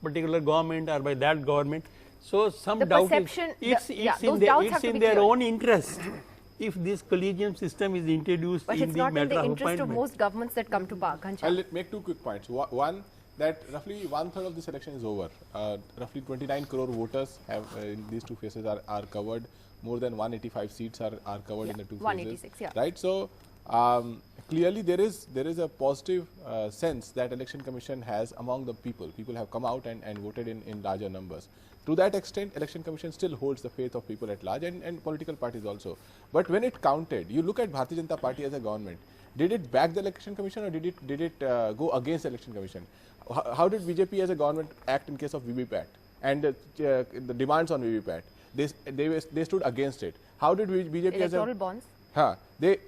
particular government or by that government. So some The doubt perception- is, yeah, those doubts have it's to in be their cleared. own interest if this collegium system is introduced But in it's the not in matter the of interest of appointment. most governments that come to power. Ghanshyam. I'll make two quick points. One, that roughly 1/3 of this election is over. Roughly 29 crore voters have in these two phases are covered. More than 185 seats are covered in the two 186, phases. yeah. Right. So clearly there is a positive sense that election commission has among the people. People have come out and voted in larger numbers. To that extent, election commission still holds the faith of people at large and political parties also. But when it counted, you look at Bharatiya Janata Party as a government. Did it back the election commission or did it go against the election commission? How did BJP as a government act in case of VVPAT and the demands on VVPAT? They stood against it. How did BJP as a Electoral bonds. how did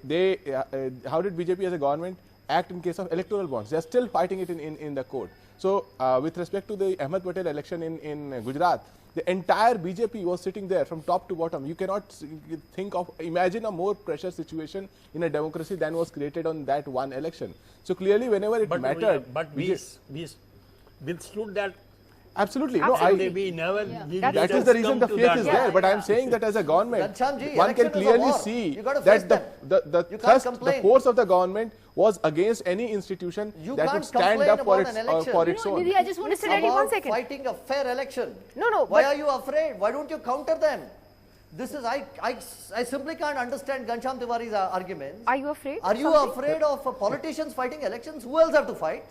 BJP as a government act in case of electoral bonds? They are still fighting it in the court. So with respect to the Ahmed Patel election in Gujarat, the entire BJP was sitting there from top to bottom. You cannot imagine a more pressure situation in a democracy than was created on that one election. So clearly whenever it mattered, we withstood that. absolutely. Absolutely. We never That is the reason the faith is there. But I am saying that as a government, Ghanshyamji, one can election is a clearly war. see You gotta face that them. the You can't thrust, the complain. force of the government was against any institution You that would can't stand complain up for about its an election. for its own. Nidhi, I just want to Mr. say Reddy, one about second. fighting a fair election. No, Why but- are you afraid? Why don't you counter them? This is I simply can't understand Ghanshyam Tiwari's arguments. Are you afraid? Are you Something? afraid of politicians fighting elections? Who else have to fight?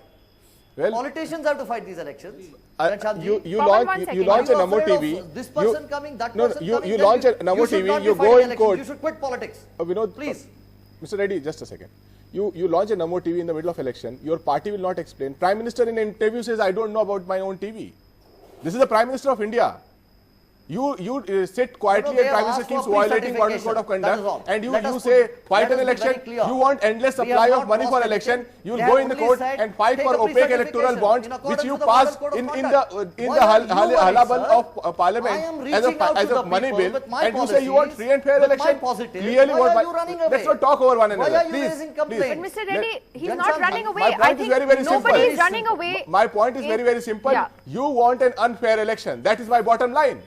Well, Politicians have to fight these elections. Ghanshyamji. you Pawan, launch one you second. launch Are a you Namo afraid TV. of this person coming, that no, person you coming? you Then launch a Namo you should TV. not be You fighting go in elections. court. You should quit politics. Vinod, Please. Mr. Reddy, just a second. You launch a Namo TV in the middle of election. Your party will not explain. Prime Minister in an interview says, "I don't know about my own TV." This is the Prime Minister of India. You sit quietly they and Prime have Minister asked keeps for violating Model pre-certification. Code of That is all. Conduct, and Let you us say put- fight let an us be very election. clear. You want endless We have supply not of money for lost election. anything. You will They go have in the only court said, and fight take for a opaque electoral pre-certification bonds, in which accordance you with the pass Model Code of in Conduct. the Why are you worried, halabal sir? of Parliament I am as reaching out a to the money people bill, with my and you say you want policies, free and fair with my election. positives. Clearly, Why are you running away? let's not talk over one Why another. are you Please, raising please. complaints? But Mr. Let- Reddy, he's Ghanshyam, not running away. my I point is think very, very simple. nobody is running away. My point is very, very simple. Yeah. You want an unfair election. That is my bottom line.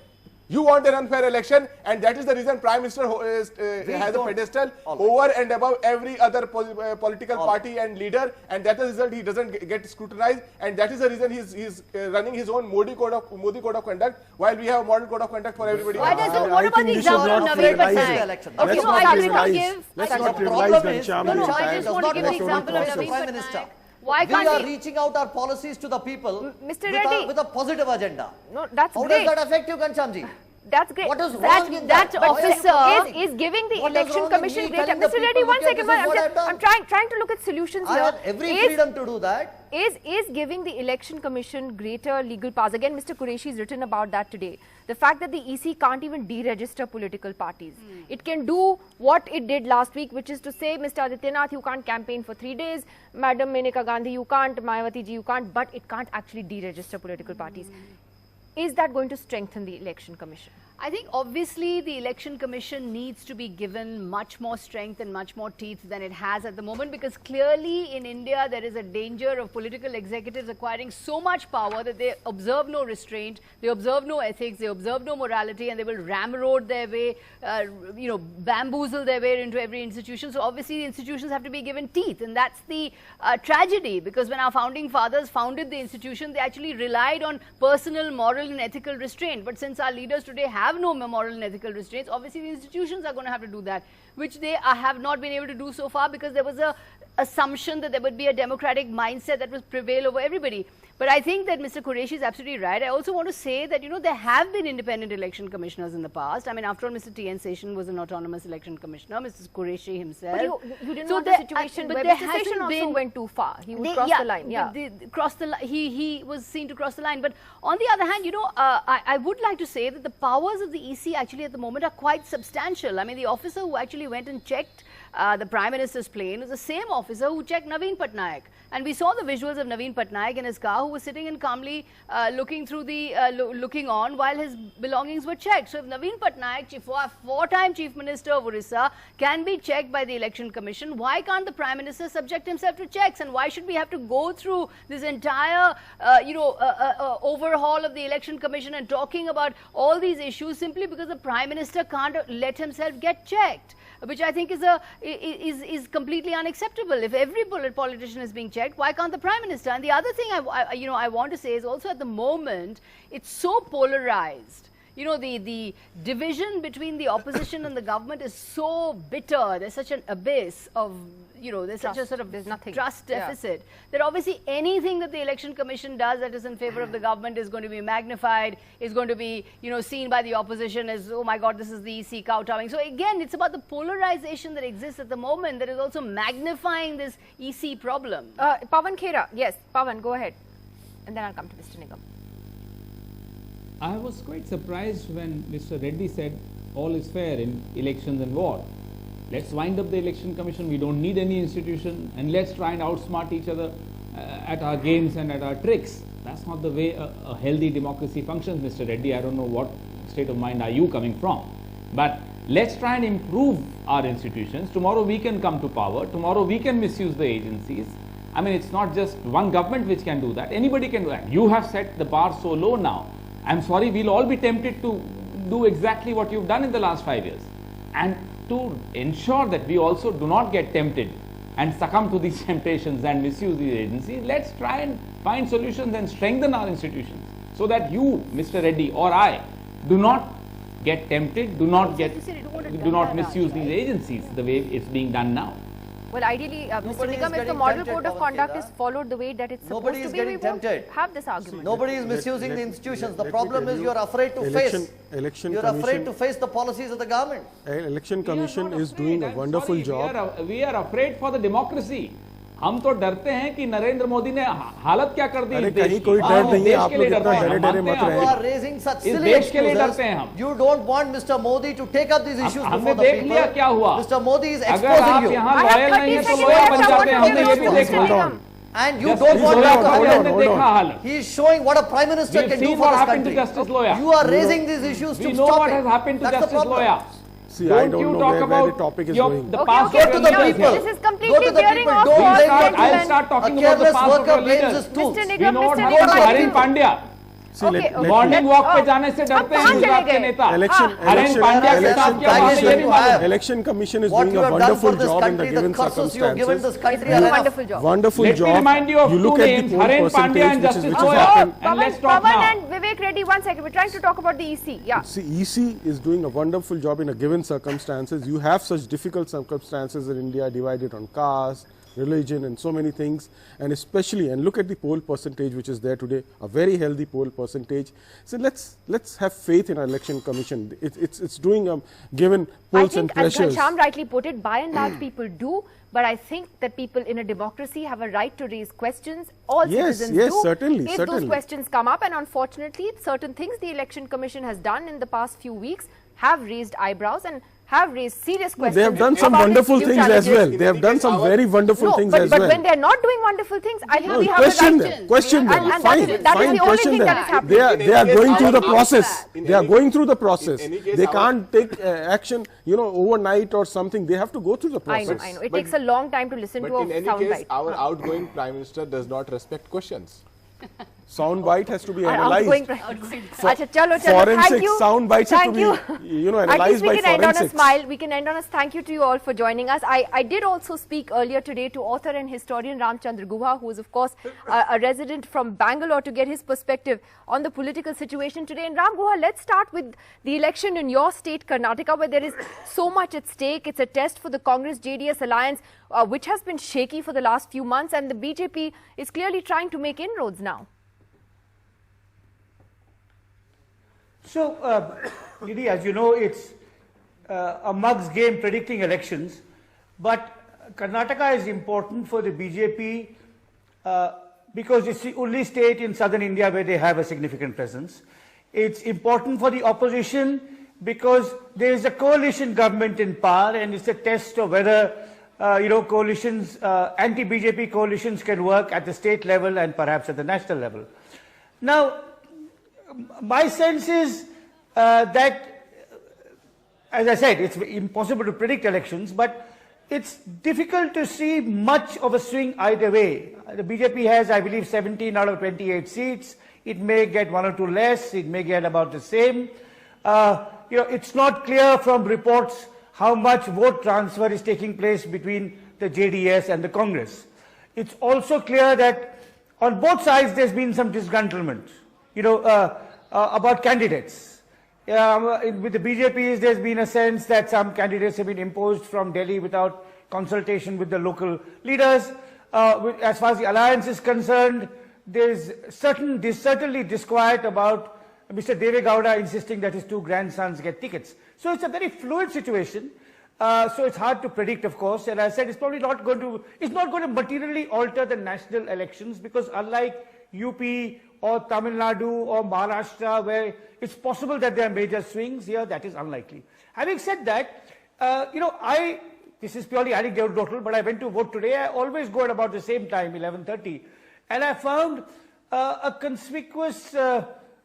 You want an unfair election, and that is the reason Prime Minister has a don't. pedestal All right. over and above every other political party and leader, and that is the result he doesn't get scrutinized, and that is the reason he's running his own Modi code of conduct, while we have a model code of conduct for everybody Why else. does what about the example of Naveen Patnaik? election. Okay, Let's no, not I just want to trivialize. give. Let's I not just- trivialize problem is, Ghanshyam. No, no, Ghanshyam I just does want to not give the respond example of to the Naveen Prime Minister. Patnaik. Why We can't are we? reaching out our policies to the people Mr. with Reddy. with a positive agenda. No, that's How great. does that affect you, Ghanshyamji? That's great. What is wrong in that that? Why are you officer complaining? is giving the What is election wrong in commission me greater. telling the Mr. Reddy, people, one look at second. this is what I've I'm done? trying to look at solutions I here. have every freedom to do that. Is giving the election commission greater legal powers. Again, Mr. Qureshi has written about that today. The fact that the EC can't even deregister political parties. It can do what it did last week, which is to say, Mr. Adityanath, you can't campaign for 3 days. Madam Maneka Gandhi, you can't. Mayawati ji, you can't. But it can't actually deregister political parties. Is that going to strengthen the election commission? I think obviously the election commission needs to be given much more strength and much more teeth than it has at the moment, because clearly in India there is a danger of political executives acquiring so much power that they observe no restraint, they observe no ethics, they observe no morality, and they will ramrod their way, bamboozle their way into every institution. So obviously the institutions have to be given teeth, and that's the tragedy, because when our founding fathers founded the institution, they actually relied on personal, moral and ethical restraint. But since our leaders today have no moral and ethical restraints, obviously the institutions are going to have to do that, which they have not been able to do so far, because there was a assumption that there would be a democratic mindset that would prevail over everybody. But I think that Mr. Qureshi is absolutely right. I also want to say that, there have been independent election commissioners in the past. I mean, after all, Mr. T.N. Seshan was an autonomous election commissioner, Mr. Qureshi himself. But you didn't So want there- a situation but where there Mr. hasn't Seshan also been- went too far. He would They- cross yeah, the line. Yeah. cross the he was seen to cross the line. But on the other hand, I would like to say that the powers of the EC actually at the moment are quite substantial. I mean, the officer who actually went and checked the Prime Minister's plane was the same officer who checked Naveen Patnaik. And we saw the visuals of Naveen Patnaik in his car, who was sitting in calmly looking through the looking on while his belongings were checked. So if Naveen Patnaik, four-time Chief Minister of Orissa, can be checked by the Election Commission, why can't the Prime Minister subject himself to checks? And why should we have to go through this entire overhaul of the Election Commission and talking about all these issues simply because the Prime Minister can't let himself get checked? Which I think is completely unacceptable. If every politician is being checked, why can't the Prime Minister? And the other thing I want to say is also at the moment it's so polarized. The division between the opposition and the government is so bitter. There's such an abyss of there's such a sort of trust deficit that obviously anything that the Election Commission does that is in favor of the government is going to be magnified, is going to be seen by the opposition as, oh my God, this is the EC kowtowing. So again, it's about the polarization that exists at the moment that is also magnifying this EC problem. Pawan Khera, yes, Pawan, go ahead. And then I'll come to Mr. Nigam. I was quite surprised when Mr. Reddy said all is fair in elections and war. Let's wind up the election commission. We don't need any institution, and let's try and outsmart each other at our games and at our tricks. That's not the way a healthy democracy functions, Mr. Reddy. I don't know what state of mind are you coming from. But let's try and improve our institutions. Tomorrow we can come to power. Tomorrow we can misuse the agencies. I mean, it's not just one government which can do that. Anybody can do that. You have set the bar so low now. I'm sorry, we'll all be tempted to do exactly what you've done in the last 5 years. And to ensure that we also do not get tempted and succumb to these temptations and misuse these agencies, let's try and find solutions and strengthen our institutions so that you, Mr. Reddy, or I do not get tempted, do not misuse these agencies the way it's being done now. Well, ideally, Mr. Nigam, if the model code of conduct is followed the way that it's supposed to be, we won't have this argument. Nobody is misusing the institutions. The problem is you are afraid to face. You're afraid to face the policies of the government. Election Commission is doing a wonderful job. We are afraid for the democracy. हम तो डरते हैं कि नरेंद्र मोदी ने हालत क्या कर दी अरे कहीं कोई डर नहीं है, आप लोग इतना डरे मत रहे। You are raising such silly excuses. You don't want Mr. Modi to take up these issues before the people. क्या हुआ? Mr. Modi is अगर exposing आप you. यहाँ लॉयल नहीं है तो लॉयल बन जाते हैं, हमने ये भी देखा। And you don't want hold on. He is showing what a prime minister can do for this country. You are raising these issues to stop it. We know what has happened to Justice Loya. See, I don't know where the topic is going. Go to the people. This is completely veering off. I'll start talking about the past of our leaders. Mr. We Nigam, know what Mr. happened to Nigam, Harin Pandya. Morning walk पे जाने से डरते हैं गुजरात के नेता। Election Commission is doing a wonderful job in the given circumstances. Wonderful job. Wonderful Let me job. remind you of You look two at the names, poll Haren Pandya and percentage Justice which has Goyal. happened. And let's talk Pavan now. and Vivek Reddy, 1 second. We're trying to talk about the EC. Yeah. See, EC is doing a wonderful job in a given circumstances. You have such difficult circumstances in India, divided on caste, religion, and so many things, and especially, and look at the poll percentage which is there today, a very healthy poll percentage. So let's have faith in our election commission. It's doing given polls and pressures. As Ghanshyam rightly put it, by and large people do, but I think that people in a democracy have a right to raise questions. All citizens do. Certainly, if those questions come up, and unfortunately, certain things the Election Commission has done in the past few weeks have raised eyebrows and have raised serious questions. They have done some wonderful things as well. They have done some very wonderful things as well. But when they are not doing wonderful things, I think we have question the right them. Question them. And Fine. that is the only Question thing them. that is happening. They are going through the process. They are going through the process. In any case, They can't take action, overnight or something. They have to go through the process. I know. It takes a long time to listen to But in a any sound case, bite. our outgoing Prime Minister does not respect questions. Sound bite has to be Outgoing analyzed. Acha, chalo. Thank Forensic you. sound bites have to be, At analyzed least we by can end on a forensics. smile. We can end on a thank you to you all for joining us. I did also speak earlier today to author and historian Ramchandra Guha, who is of course a resident from Bangalore, to get his perspective on the political situation today. And Ram Guha, let's start with the election in your state, Karnataka, where there is so much at stake. It's a test for the Congress-JDS alliance, which has been shaky for the last few months, and the BJP is clearly trying to make inroads now. So, Nidhi, as you know, it's a mug's game predicting elections, but Karnataka is important for the BJP because it's the only state in southern India where they have a significant presence. It's important for the opposition because there is a coalition government in power, and it's a test of whether coalitions, anti-BJP coalitions can work at the state level and perhaps at the national level. Now, my sense is that, as I said, it's impossible to predict elections, but it's difficult to see much of a swing either way. The BJP has, I believe, 17 out of 28 seats. It may get 1 or 2 less. It may get about the same. It's not clear from reports how much vote transfer is taking place between the JDS and the Congress. It's also clear that on both sides there's been some disgruntlement. About candidates. With the BJP, there's been a sense that some candidates have been imposed from Delhi without consultation with the local leaders. As far as the alliance is concerned, there's certainly disquiet about Mr. Deve Gowda insisting that his 2 grandsons get tickets. So it's a very fluid situation. So it's hard to predict, of course. And as I said, it's probably not going to materially alter the national elections, because unlike UP or Tamil Nadu or Maharashtra, where it's possible that there are major swings, here that is unlikely. Having said that, this is purely anecdotal, but I went to vote today. I always go at about the same time, 11:30, and I found a conspicuous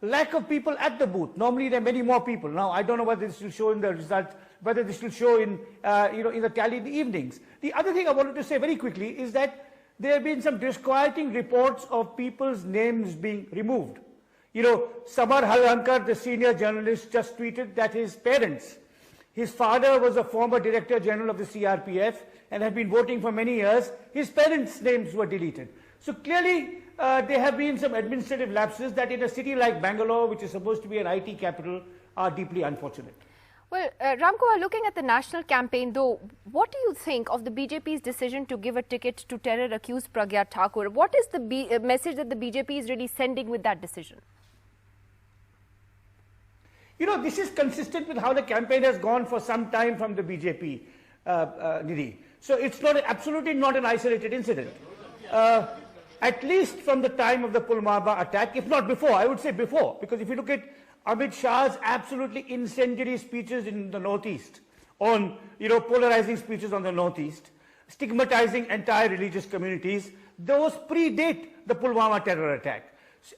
lack of people at the booth. Normally there are many more people. Now I don't know whether this will show in the results, whether this will show in in the tally in the evenings. The other thing I wanted to say very quickly is that there have been some disquieting reports of people's names being removed. Samar Halankar, the senior journalist, just tweeted that his parents, his father was a former Director General of the CRPF and had been voting for many years. His parents' names were deleted. So clearly, there have been some administrative lapses that in a city like Bangalore, which is supposed to be an IT capital, are deeply unfortunate. Well, Ram Guha, looking at the national campaign, though, what do you think of the BJP's decision to give a ticket to terror-accused Pragya Thakur? What is the message that the BJP is really sending with that decision? This is consistent with how the campaign has gone for some time from the BJP, Nidhi. So it's absolutely not an isolated incident. At least from the time of the Pulwama attack, if not before, I would say before, because if you look at Amit Shah's absolutely incendiary speeches in the Northeast, on polarizing speeches on the Northeast, stigmatizing entire religious communities, those predate the Pulwama terror attack.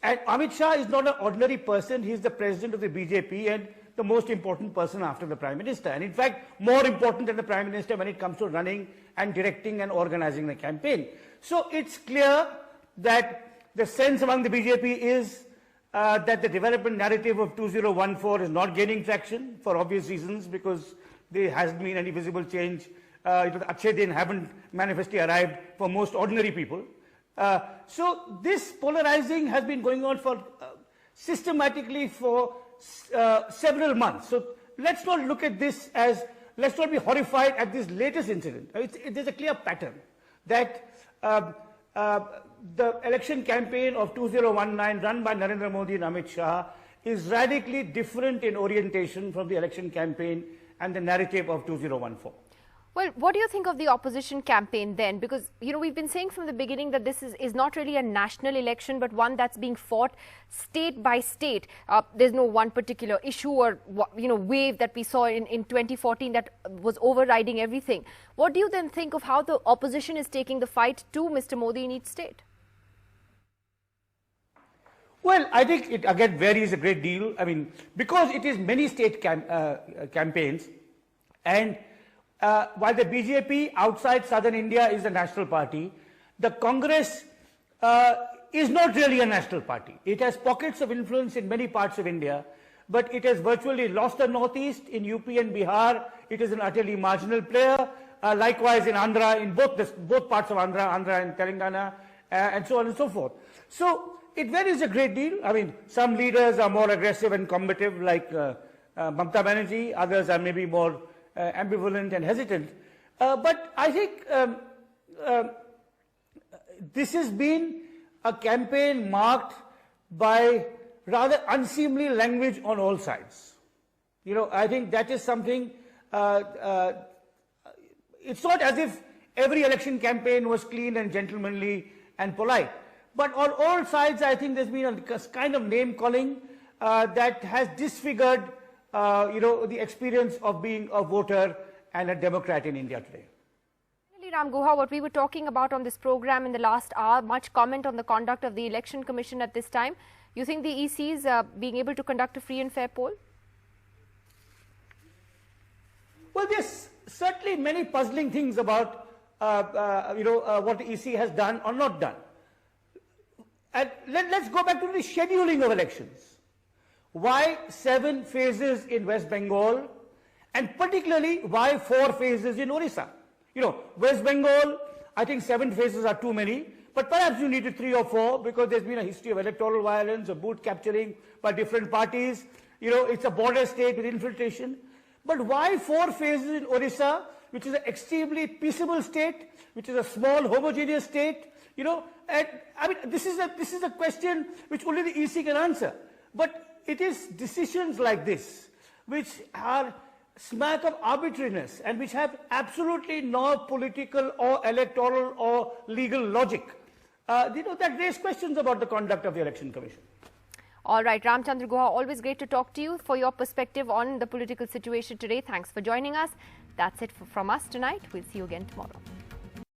And Amit Shah is not an ordinary person. He is the president of the BJP and the most important person after the Prime Minister. And in fact, more important than the Prime Minister when it comes to running and directing and organizing the campaign. So it's clear that the sense among the BJP is that the development narrative of 2014 is not gaining traction for obvious reasons, because there hasn't been any visible change. Achhe Din haven't manifestly arrived for most ordinary people. So this polarizing has been going on for systematically for several months. So let's not look at this as, let's not be horrified at this latest incident. There's a clear pattern that the election campaign of 2019 run by Narendra Modi and Amit Shah is radically different in orientation from the election campaign and the narrative of 2014. Well, what do you think of the opposition campaign then? Because, we've been saying from the beginning that this is not really a national election, but one that's being fought state by state. There's no one particular issue or, wave that we saw in 2014 that was overriding everything. What do you then think of how the opposition is taking the fight to Mr. Modi in each state? Well, I think it again varies a great deal. I mean, because it is many state campaigns, and while the BJP outside southern India is a national party, the Congress is not really a national party. It has pockets of influence in many parts of India, but it has virtually lost the northeast. In UP and Bihar, it is an utterly marginal player. Likewise in Andhra, in both parts of Andhra and Telangana, and so on and so forth. So it varies a great deal. I mean, some leaders are more aggressive and combative, like Mamata Banerjee. Others are maybe more ambivalent and hesitant. But I think this has been a campaign marked by rather unseemly language on all sides. I think that is something, it's not as if every election campaign was clean and gentlemanly and polite. But on all sides, I think there's been a kind of name calling that has disfigured the experience of being a voter and a Democrat in India today. Finally, Ram Guha, what we were talking about on this program in the last hour, much comment on the conduct of the Election Commission at this time. You think the EC is being able to conduct a free and fair poll? Well, there's certainly many puzzling things about what the EC has done or not done. And let's go back to the scheduling of elections. Why 7 phases in West Bengal, and particularly why 4 phases in Orissa? West Bengal, I think 7 phases are too many, but perhaps you needed 3 or 4 because there's been a history of electoral violence, of booth capturing by different parties. It's a border state with infiltration. But why 4 phases in Orissa, which is an extremely peaceable state, which is a small homogeneous state? And I mean, this is a question which only the EC can answer. But it is decisions like this which are smack of arbitrariness and which have absolutely no political or electoral or legal logic. That raise questions about the conduct of the Election Commission. All right, Ramchandra Guha, always great to talk to you for your perspective on the political situation today. Thanks for joining us. That's it from us tonight. We'll see you again tomorrow.